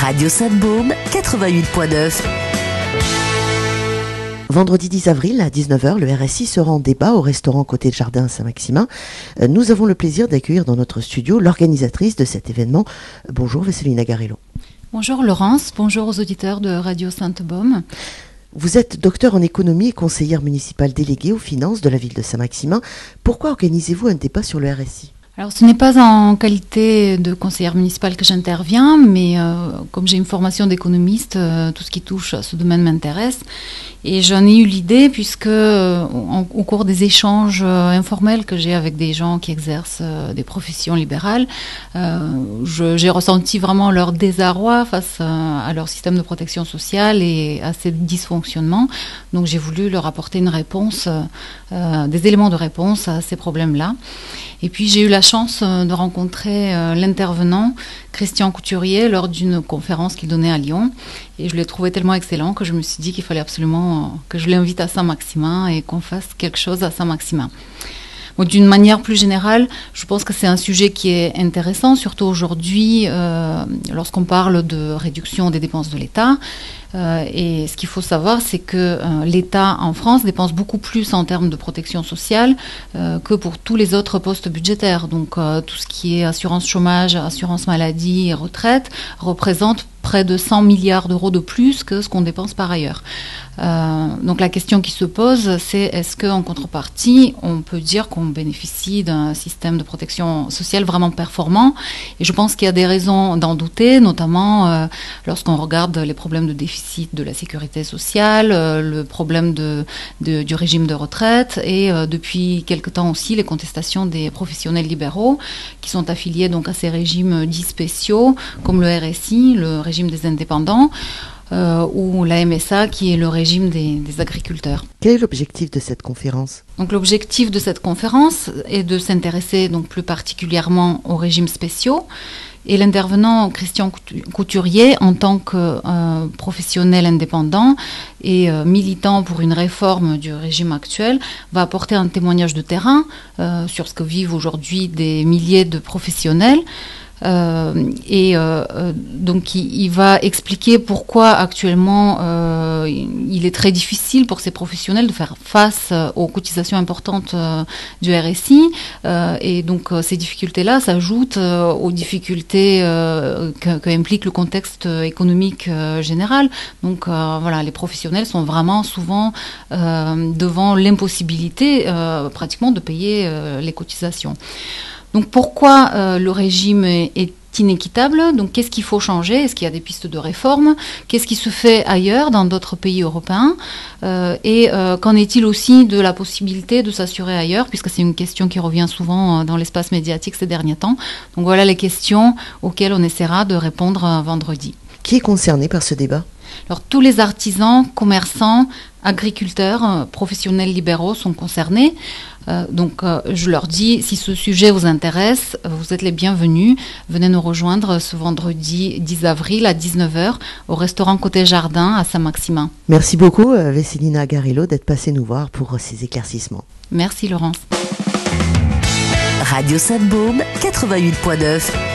Radio Sainte-Baume, 88.9. Vendredi 10 avril à 19h, le RSI sera en débat au restaurant Côté de Jardin à Saint-Maximin. Nous avons le plaisir d'accueillir dans notre studio l'organisatrice de cet événement. Bonjour Vesselina Garello. Bonjour Laurence, bonjour aux auditeurs de Radio Sainte-Baume. Vous êtes docteur en économie et conseillère municipale déléguée aux finances de la ville de Saint-Maximin. Pourquoi organisez-vous un débat sur le RSI ? Alors ce n'est pas en qualité de conseillère municipale que j'interviens, mais comme j'ai une formation d'économiste, tout ce qui touche à ce domaine m'intéresse. Et j'en ai eu l'idée puisque au cours des échanges informels que j'ai avec des gens qui exercent des professions libérales, j'ai ressenti vraiment leur désarroi face à leur système de protection sociale et à ses dysfonctionnements. Donc j'ai voulu leur apporter une réponse, des éléments de réponse à ces problèmes-là. Et puis j'ai eu la chance de rencontrer l'intervenant Christian Couturier lors d'une conférence qu'il donnait à Lyon. Et je l'ai trouvé tellement excellent que je me suis dit qu'il fallait absolument que je l'invite à Saint-Maximin et qu'on fasse quelque chose à Saint-Maximin. Bon, d'une manière plus générale, je pense que c'est un sujet qui est intéressant, surtout aujourd'hui, lorsqu'on parle de réduction des dépenses de l'État. Et ce qu'il faut savoir, c'est que l'État en France dépense beaucoup plus en termes de protection sociale que pour tous les autres postes budgétaires. Donc tout ce qui est assurance chômage, assurance maladie et retraite représente près de 100 milliards d'euros de plus que ce qu'on dépense par ailleurs. Donc la question qui se pose, c'est est-ce qu'en contrepartie, on peut dire qu'on bénéficie d'un système de protection sociale vraiment performant ? Et je pense qu'il y a des raisons d'en douter, notamment lorsqu'on regarde les problèmes de déficit de la sécurité sociale, le problème du régime de retraite et depuis quelque temps aussi les contestations des professionnels libéraux qui sont affiliés donc à ces régimes dits spéciaux comme le RSI, le régime des indépendants, ou la MSA qui est le régime des agriculteurs. Quel est l'objectif de cette conférence ? Donc l'objectif de cette conférence est de s'intéresser donc plus particulièrement aux régimes spéciaux. Et l'intervenant Christian Couturier, en tant que professionnel indépendant et militant pour une réforme du régime actuel, va apporter un témoignage de terrain sur ce que vivent aujourd'hui des milliers de professionnels. Donc il va expliquer pourquoi actuellement il est très difficile pour ces professionnels de faire face aux cotisations importantes du RSI et donc ces difficultés-là s'ajoutent aux difficultés que implique le contexte économique général. Donc voilà, les professionnels sont vraiment souvent devant l'impossibilité pratiquement de payer les cotisations. Donc pourquoi le régime est inéquitable ? Donc qu'est-ce qu'il faut changer ? Est-ce qu'il y a des pistes de réforme ? Qu'est-ce qui se fait ailleurs dans d'autres pays européens ? Et qu'en est-il aussi de la possibilité de s'assurer ailleurs, puisque c'est une question qui revient souvent dans l'espace médiatique ces derniers temps. Donc voilà les questions auxquelles on essaiera de répondre vendredi. Qui est concerné par ce débat ? Alors tous les artisans, commerçants, agriculteurs, professionnels libéraux sont concernés. Donc je leur dis, si ce sujet vous intéresse, vous êtes les bienvenus. Venez nous rejoindre ce vendredi 10 avril à 19h au restaurant Côté Jardin à Saint-Maximin. Merci beaucoup Vesselina Garello d'être passée nous voir pour ces éclaircissements. Merci Laurence. Radio Sainte-Baume, 88.9.